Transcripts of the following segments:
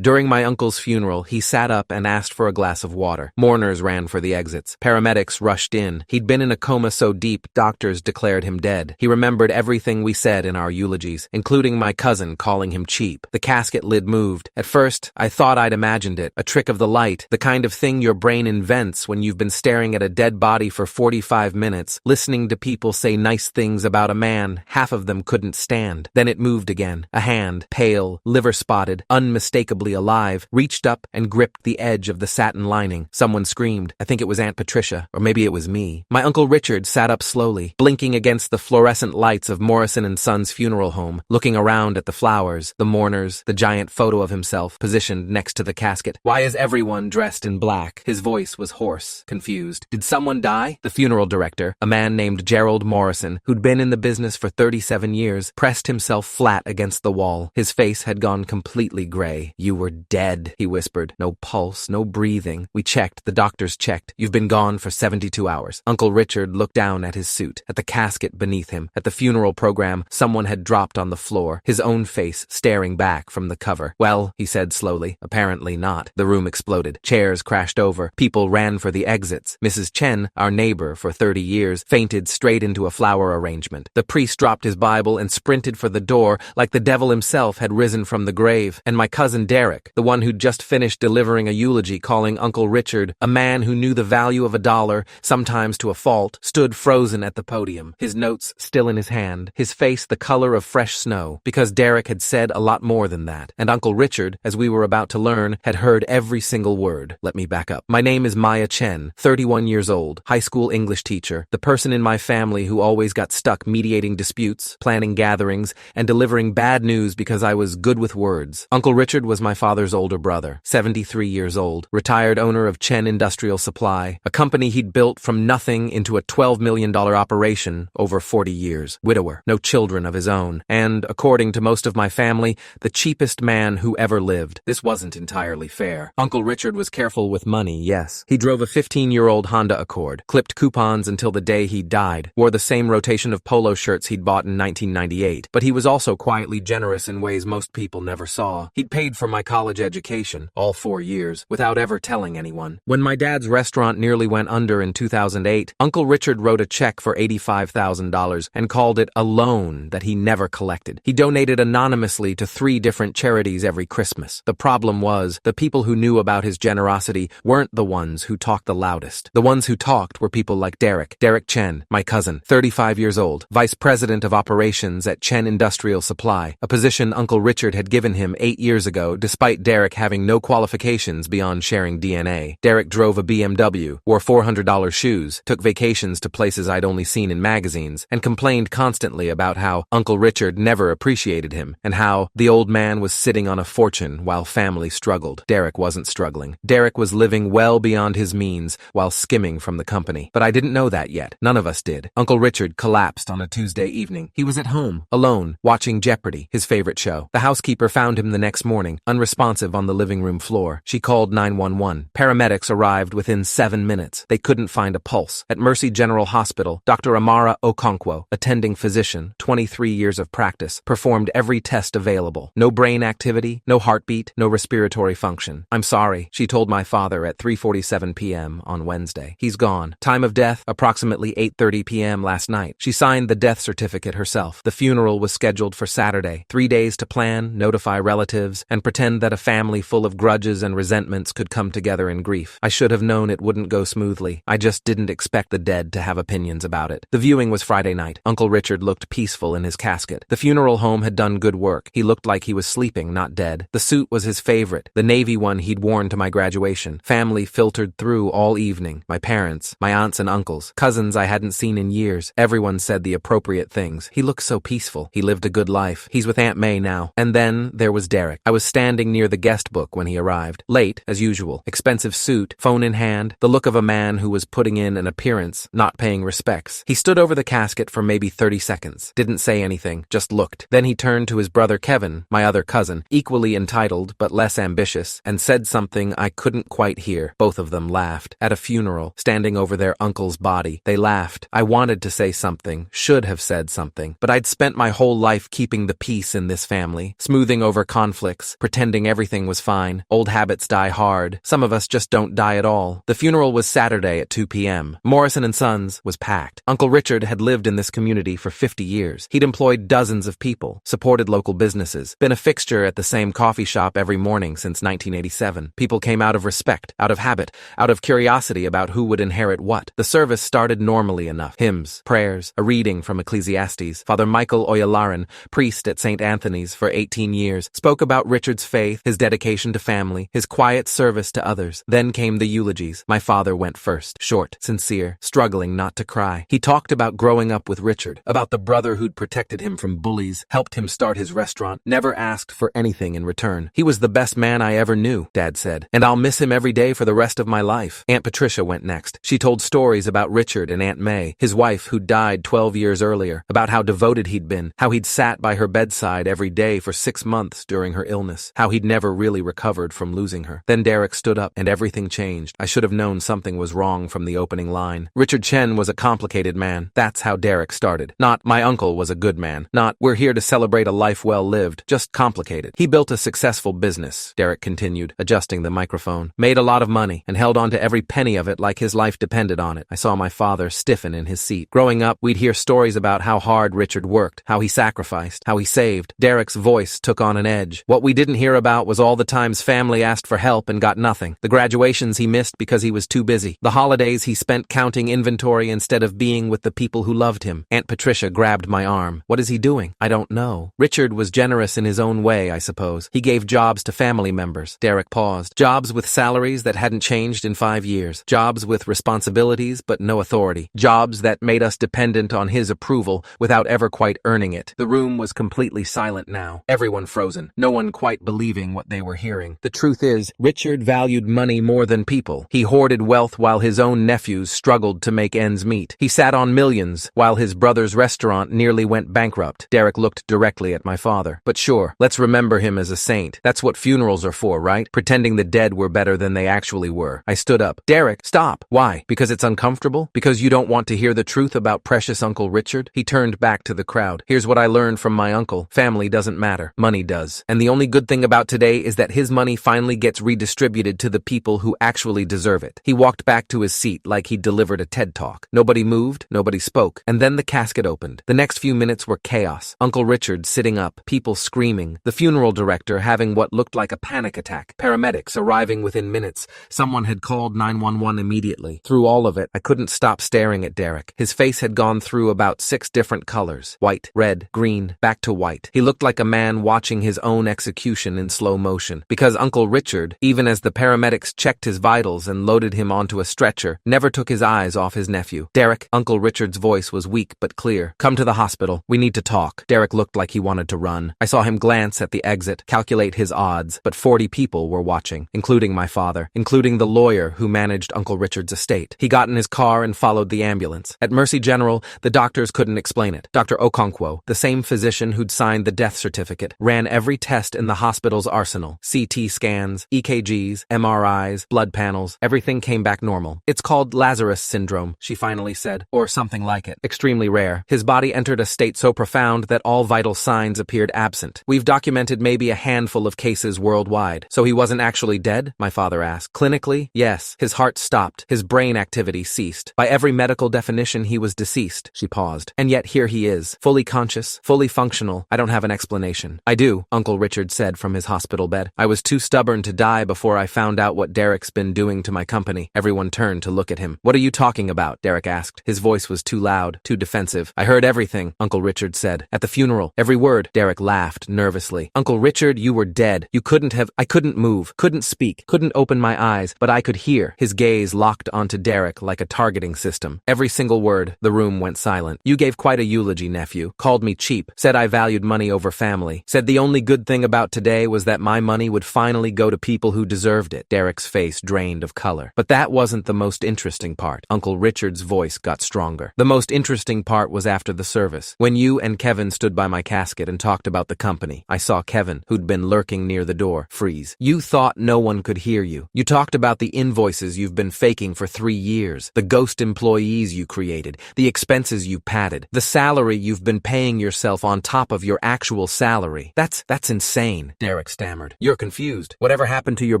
During my uncle's funeral, he sat up and asked for a glass of water. Mourners ran for the exits. Paramedics rushed in. He'd been in a coma so deep, doctors declared him dead. He remembered everything we said in our eulogies, including my cousin calling him cheap. The casket lid moved. At first, I thought I'd imagined it, a trick of the light, the kind of thing your brain invents when you've been staring at a dead body for 45 minutes, listening to people say nice things about a man half of them couldn't stand. Then it moved again. A hand, pale, liver-spotted, unmistakably alive, reached up and gripped the edge of the satin lining. Someone screamed. I think it was Aunt Patricia, or maybe it was me. My Uncle Richard sat up slowly, blinking against the fluorescent lights of Morrison and Sons funeral home, looking around at the flowers, the mourners, the giant photo of himself positioned next to the casket. Why is everyone dressed in black? His voice was hoarse, confused. Did someone die? The funeral director, a man named Gerald Morrison, who'd been in the business for 37 years, pressed himself flat against the wall. His face had gone completely gray. You were dead, he whispered. No pulse, no breathing. We checked. The doctors checked. You've been gone for 72 hours. Uncle Richard looked down at his suit, at the casket beneath him. At the funeral program, someone had dropped on the floor, his own face staring back from the cover. Well, he said slowly. Apparently not. The room exploded. Chairs crashed over. People ran for the exits. Mrs. Chen, our neighbor for 30 years, fainted straight into a flower arrangement. The priest dropped his Bible and sprinted for the door like the devil himself had risen from the grave. And my cousin Derek, the one who'd just finished delivering a eulogy calling Uncle Richard, a man who knew the value of $1, sometimes to a fault, stood frozen at the podium, his notes still in his hand, his face the color of fresh snow, because Derek had said a lot more than that, and Uncle Richard, as we were about to learn, had heard every single word. Let me back up. My name is Maya Chen, 31 years old, high school English teacher, the person in my family who always got stuck mediating disputes, planning gatherings, and delivering bad news because I was good with words. Uncle Richard was my father's older brother, 73 years old, retired owner of Chen Industrial Supply, a company he'd built from nothing into a $12 million operation over 40 years. Widower, no children of his own, and, according to most of my family, the cheapest man who ever lived. This wasn't entirely fair. Uncle Richard was careful with money, yes. He drove a 15-year-old Honda Accord, clipped coupons until the day he died, wore the same rotation of polo shirts he'd bought in 1998, but he was also quietly generous in ways most people never saw. He'd paid for my college education, all 4 years, without ever telling anyone. When my dad's restaurant nearly went under in 2008, Uncle Richard wrote a check for $85,000 and called it a loan that he never collected. He donated anonymously to 3 different charities every Christmas. The problem was, the people who knew about his generosity weren't the ones who talked the loudest. The ones who talked were people like Derek Chen, my cousin, 35 years old, vice president of operations at Chen Industrial Supply, a position Uncle Richard had given him 8 years ago, despite Derek having no qualifications beyond sharing DNA. Derek drove a BMW, wore $400 shoes, took vacations to places I'd only seen in magazines, and complained constantly about how Uncle Richard never appreciated him, and how the old man was sitting on a fortune while family struggled. Derek wasn't struggling. Derek was living well beyond his means while skimming from the company. But I didn't know that yet. None of us did. Uncle Richard collapsed on a Tuesday evening. He was at home, alone, watching Jeopardy, his favorite show. The housekeeper found him the next morning, unresponsive on the living room floor. She called 911. Paramedics arrived within 7 minutes. They couldn't find a pulse. At Mercy General Hospital, Dr. Amara Okonkwo, attending physician, 23 years of practice, performed every test available. No brain activity, no heartbeat, no respiratory function. I'm sorry, she told my father at 3:47 p.m. on Wednesday. He's gone. Time of death, approximately 8:30 p.m. last night. She signed the death certificate herself. The funeral was scheduled for Saturday. 3 days to plan, notify relatives, and pretend that a family full of grudges and resentments could come together in grief. I should have known it wouldn't go smoothly. I just didn't expect the dead to have opinions about it. The viewing was Friday night. Uncle Richard looked peaceful in his casket. The funeral home had done good work. He looked like he was sleeping, not dead. The suit was his favorite, the navy one he'd worn to my graduation. Family filtered through all evening. My parents, my aunts and uncles, cousins I hadn't seen in years. Everyone said the appropriate things. He looked so peaceful. He lived a good life. He's with Aunt May now. And then there was Derek. I was standing near the guest book when he arrived. Late, as usual. Expensive suit, phone in hand, the look of a man who was putting in an appearance, not paying respects. He stood over the casket for maybe 30 seconds. Didn't say anything, just looked. Then he turned to his brother Kevin, my other cousin, equally entitled but less ambitious, and said something I couldn't quite hear. Both of them laughed. At a funeral, standing over their uncle's body, they laughed. I wanted to say something, should have said something, but I'd spent my whole life keeping the peace in this family, smoothing over conflicts, pretending pretending everything was fine. Old habits die hard. Some of us just don't die at all. The funeral was Saturday at 2 p.m. Morrison & Sons was packed. Uncle Richard had lived in this community for 50 years. He'd employed dozens of people, supported local businesses, been a fixture at the same coffee shop every morning since 1987. People came out of respect, out of habit, out of curiosity about who would inherit what. The service started normally enough. Hymns, prayers, a reading from Ecclesiastes. Father Michael Oyalaran, priest at St. Anthony's for 18 years, spoke about Richard's faith, his dedication to family, his quiet service to others. Then came the eulogies. My father went first. Short, sincere, struggling not to cry. He talked about growing up with Richard, about the brother who'd protected him from bullies, helped him start his restaurant, never asked for anything in return. He was the best man I ever knew, Dad said, and I'll miss him every day for the rest of my life. Aunt Patricia went next. She told stories about Richard and Aunt May, his wife who died 12 years earlier, about how devoted he'd been, how he'd sat by her bedside every day for 6 months during her illness, how he'd never really recovered from losing her. Then Derek stood up, and everything changed. I should have known something was wrong from the opening line. Richard Chen was a complicated man. That's how Derek started. Not, my uncle was a good man. Not, we're here to celebrate a life well lived. Just complicated. He built a successful business, Derek continued, adjusting the microphone. Made a lot of money, and held on to every penny of it like his life depended on it. I saw my father stiffen in his seat. Growing up, we'd hear stories about how hard Richard worked, how he sacrificed, how he saved. Derek's voice took on an edge. What we didn't hear about was all the times family asked for help and got nothing. The graduations he missed because he was too busy. The holidays he spent counting inventory instead of being with the people who loved him. Aunt Patricia grabbed my arm. What is he doing? I don't know. Richard was generous in his own way, I suppose. He gave jobs to family members. Derek paused. Jobs with salaries that hadn't changed in 5 years. Jobs with responsibilities but no authority. Jobs that made us dependent on his approval without ever quite earning it. The room was completely silent now. Everyone frozen. No one quite believing what they were hearing. The truth is, Richard valued money more than people. He hoarded wealth while his own nephews struggled to make ends meet. He sat on millions while his brother's restaurant nearly went bankrupt. Derek looked directly at my father. But sure, let's remember him as a saint. That's what funerals are for, right? Pretending the dead were better than they actually were. I stood up. Derek, stop. Why? Because it's uncomfortable? Because you don't want to hear the truth about precious Uncle Richard? He turned back to the crowd. Here's what I learned from my uncle. Family doesn't matter. Money does. And the only good thing about today is that his money finally gets redistributed to the people who actually deserve it. He walked back to his seat like he'd delivered a TED Talk. Nobody moved, nobody spoke. And then the casket opened. The next few minutes were chaos. Uncle Richard sitting up, people screaming, the funeral director having what looked like a panic attack, paramedics arriving within minutes. Someone had called 911 immediately. Through all of it, I couldn't stop staring at Derek. His face had gone through about 6 different colors. White, red, green, back to white. He looked like a man watching his own execution in slow motion. Because Uncle Richard, even as the paramedics checked his vitals and loaded him onto a stretcher, never took his eyes off his nephew. Derek, Uncle Richard's voice was weak but clear. Come to the hospital. We need to talk. Derek looked like he wanted to run. I saw him glance at the exit, calculate his odds, but 40 people were watching, including my father, including the lawyer who managed Uncle Richard's estate. He got in his car and followed the ambulance. At Mercy General, the doctors couldn't explain it. Dr. Okonkwo, the same physician who'd signed the death certificate, ran every test in the hospital's arsenal. CT scans, EKGs, MRIs, blood panels, everything came back normal. It's called Lazarus syndrome, she finally said, or something like it. Extremely rare. His body entered a state so profound that all vital signs appeared absent. We've documented maybe a handful of cases worldwide. So he wasn't actually dead? My father asked. Clinically, yes. His heart stopped. His brain activity ceased. By every medical definition, he was deceased. She paused. And yet here he is, fully conscious, fully functional. I don't have an explanation. I do, Uncle Richard said from his hospital bed. I was too stubborn to die before I found out what Derek's been doing to my company. Everyone turned to look at him. What are you talking about? Derek asked. His voice was too loud, too defensive. I heard everything, Uncle Richard said. At the funeral. Every word. Derek laughed nervously. Uncle Richard, you were dead. You couldn't have. I couldn't move, couldn't speak, couldn't open my eyes, but I could hear. His gaze locked onto Derek like a targeting system. Every single word. The room went silent. You gave quite a eulogy, nephew. Called me cheap. Said I valued money over family. Said the only good thing about today was that my money would finally go to people who deserved it. Derek's face drained of color. But that wasn't the most interesting part. Uncle Richard's voice got stronger. The most interesting part was after the service. When you and Kevin stood by my casket and talked about the company, I saw Kevin, who'd been lurking near the door, freeze. You thought no one could hear you. You talked about the invoices you've been faking for 3 years, the ghost employees you created, the expenses you padded, the salary you've been paying yourself on top of your actual salary. That's insane, Derek Derek stammered. You're confused. Whatever happened to your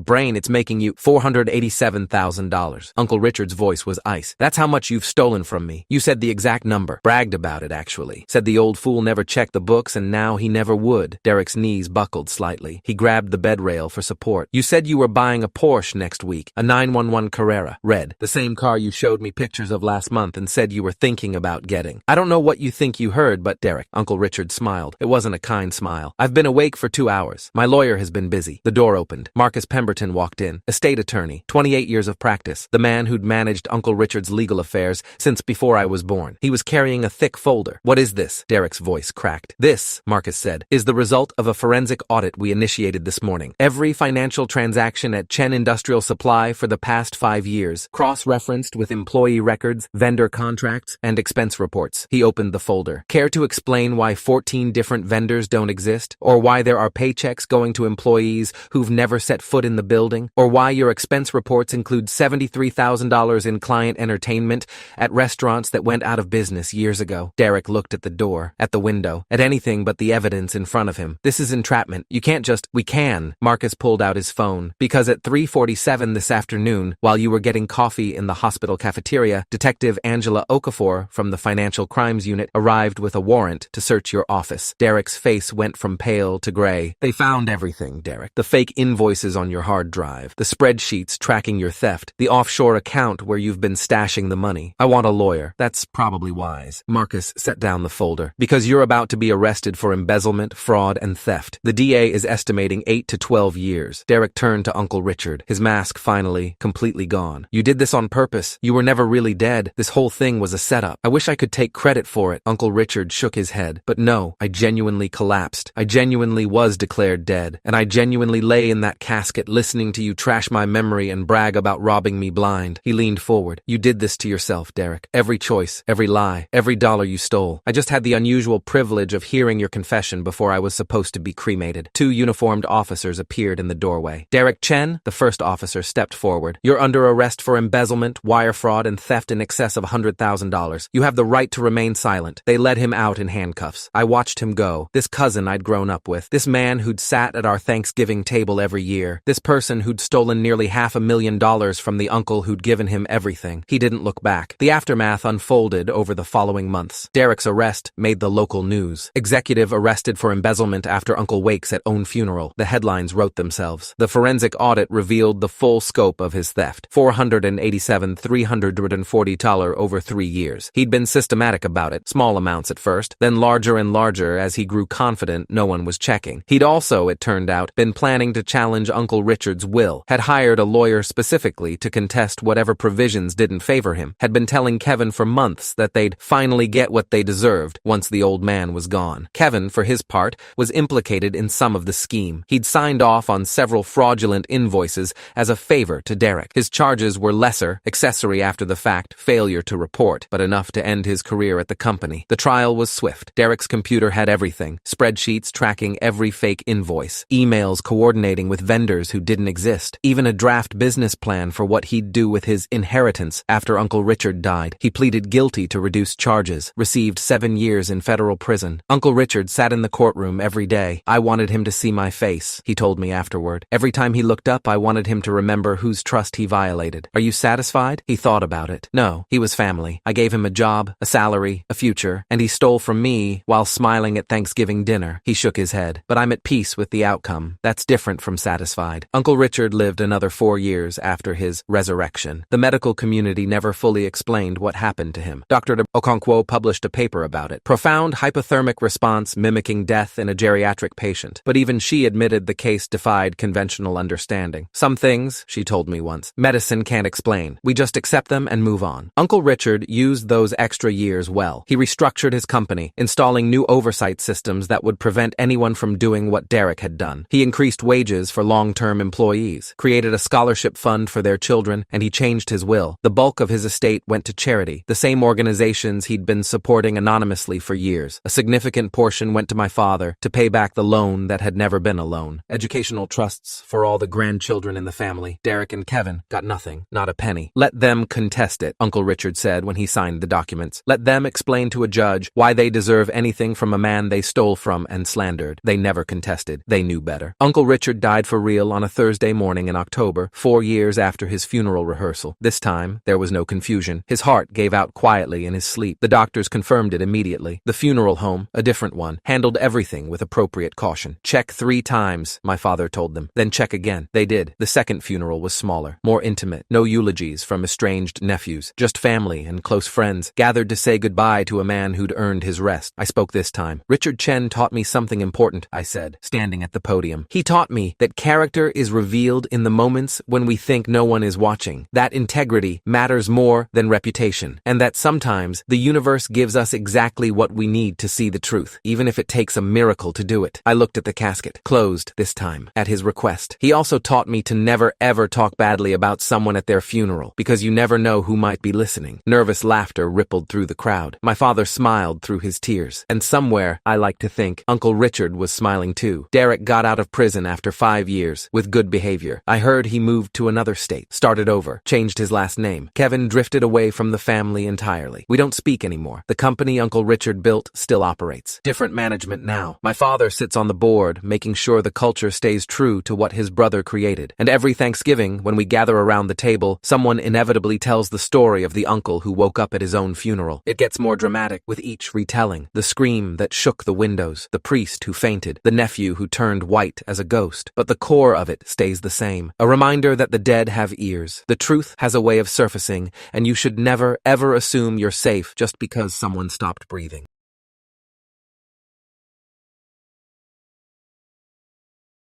brain, it's making you $487,000. Uncle Richard's voice was ice. That's how much you've stolen from me. You said the exact number. Bragged about it, actually. Said the old fool never checked the books and now he never would. Derek's knees buckled slightly. He grabbed the bed rail for support. You said you were buying a Porsche next week. A 911 Carrera. Red. The same car you showed me pictures of last month and said you were thinking about getting. I don't know what you think you heard, but Derek. Uncle Richard smiled. It wasn't a kind smile. I've been awake for 2 hours. My lawyer has been busy. The door opened. Marcus Pemberton walked in. Estate attorney. 28 years of practice. The man who'd managed Uncle Richard's legal affairs since before I was born. He was carrying a thick folder. What is this? Derek's voice cracked. This, Marcus said, is the result of a forensic audit we initiated this morning. Every financial transaction at Chen Industrial Supply for the past 5 years, cross-referenced with employee records, vendor contracts, and expense reports. He opened the folder. Care to explain why 14 different vendors don't exist? Or why there are paychecks going to employees who've never set foot in the building? Or why your expense reports include $73,000 in client entertainment at restaurants that went out of business years ago? Derek looked at the door, at the window, at anything but the evidence in front of him. This is entrapment. You can't just— We can. Marcus pulled out his phone. Because at 3:47 this afternoon, while you were getting coffee in the hospital cafeteria, Detective Angela Okafor from the Financial Crimes Unit arrived with a warrant to search your office. Derek's face went from pale to gray. They found everything, Derek. The fake invoices on your hard drive, the spreadsheets tracking your theft, the offshore account where you've been stashing the money. I want a lawyer. That's probably wise. Marcus set down the folder. Because you're about to be arrested for embezzlement, fraud, and theft. The DA is estimating 8 to 12 years. Derek turned to Uncle Richard, his mask finally completely gone. You did this on purpose. You were never really dead. This whole thing was a setup. I wish I could take credit for it. Uncle Richard shook his head. But no, I genuinely collapsed. I genuinely was declared dead. And I genuinely lay in that casket listening to you trash my memory and brag about robbing me blind. He leaned forward. You did this to yourself, Derek. Every choice, every lie, every dollar you stole. I just had the unusual privilege of hearing your confession before I was supposed to be cremated. 2 uniformed officers appeared in the doorway. Derek Chen, the first officer, stepped forward. You're under arrest for embezzlement, wire fraud, and theft in excess of $100,000. You have the right to remain silent. They led him out in handcuffs. I watched him go. This cousin I'd grown up with. This man who'd sat at our Thanksgiving table every year. This person who'd stolen nearly $500,000 from the uncle who'd given him everything. He didn't look back. The aftermath unfolded over the following months. Derek's arrest made the local news. Executive arrested for embezzlement after Uncle Wakes at own funeral. The headlines wrote themselves. The forensic audit revealed the full scope of his theft. $487,340 over 3 years. He'd been systematic about it, small amounts at first, then larger and larger as he grew confident no one was checking. He'd also, it turned out, been planning to challenge Uncle Richard's will, had hired a lawyer specifically to contest whatever provisions didn't favor him, had been telling Kevin for months that they'd finally get what they deserved once the old man was gone. Kevin, for his part, was implicated in some of the scheme. He'd signed off on several fraudulent invoices as a favor to Derek. His charges were lesser, accessory after the fact, failure to report, but enough to end his career at the company. The trial was swift. Derek's computer had everything. Spreadsheets tracking every fake invoice, emails coordinating with vendors who didn't exist, even a draft business plan for what he'd do with his inheritance after Uncle Richard died. He pleaded guilty to reduced charges, received 7 years in federal prison. Uncle Richard sat in the courtroom every day. I wanted him to see my face, he told me afterward. Every time he looked up, I wanted him to remember whose trust he violated. Are you satisfied? He thought about it. No, he was family. I gave him a job, a salary, a future, and he stole from me while smiling at Thanksgiving dinner. He shook his head. But I'm at peace with the outcome. That's different from satisfied. Uncle Richard lived another 4 years after his resurrection. The medical community never fully explained what happened to him. Dr. Okonkwo published a paper about it. Profound hypothermic response mimicking death in a geriatric patient. But even she admitted the case defied conventional understanding. Some things, she told me once, medicine can't explain. We just accept them and move on. Uncle Richard used those extra years well. He restructured his company, installing new oversight systems that would prevent anyone from doing what Derek had done. He increased wages for long-term employees, created a scholarship fund for their children, and he changed his will. The bulk of his estate went to charity, the same organizations he'd been supporting anonymously for years. A significant portion went to my father to pay back the loan that had never been a loan. Educational trusts for all the grandchildren in the family. Derek and Kevin got nothing, not a penny. Let them contest it, Uncle Richard said when he signed the documents. Let them explain to a judge why they deserve anything from a man they stole from and slandered. They never contested. They knew better. Uncle Richard died for real on a Thursday morning in October, 4 years after his funeral rehearsal. This time, there was no confusion. His heart gave out quietly in his sleep. The doctors confirmed it immediately. The funeral home, a different one, handled everything with appropriate caution. Check 3 times, my father told them. Then check again. They did. The second funeral was smaller, more intimate. No eulogies from estranged nephews. Just family and close friends gathered to say goodbye to a man who'd earned his rest. I spoke this time. Richard Chen taught me something important, I said, standing at the podium. He taught me that character is revealed in the moments when we think no one is watching, that integrity matters more than reputation, and that sometimes the universe gives us exactly what we need to see the truth, even if it takes a miracle to do it. I looked at the casket, closed this time, at his request. He also taught me to never ever talk badly about someone at their funeral, because you never know who might be listening. Nervous laughter rippled through the crowd. My father smiled through his tears, and somewhere, I like to think, Uncle Richard was smiling too. Derek got out of prison after 5 years, with good behavior. I heard he moved to another state, started over, changed his last name. Kevin drifted away from the family entirely. We don't speak anymore. The company Uncle Richard built still operates. Different management now. My father sits on the board, making sure the culture stays true to what his brother created. And every Thanksgiving, when we gather around the table, someone inevitably tells the story of the uncle who woke up at his own funeral. It gets more dramatic with each retelling. The scream that shook the windows, the priest who fainted, the nephew who turned white as a ghost. But the core of it stays the same. A reminder that the dead have ears. The truth has a way of surfacing, and you should never, ever assume you're safe just because someone stopped breathing.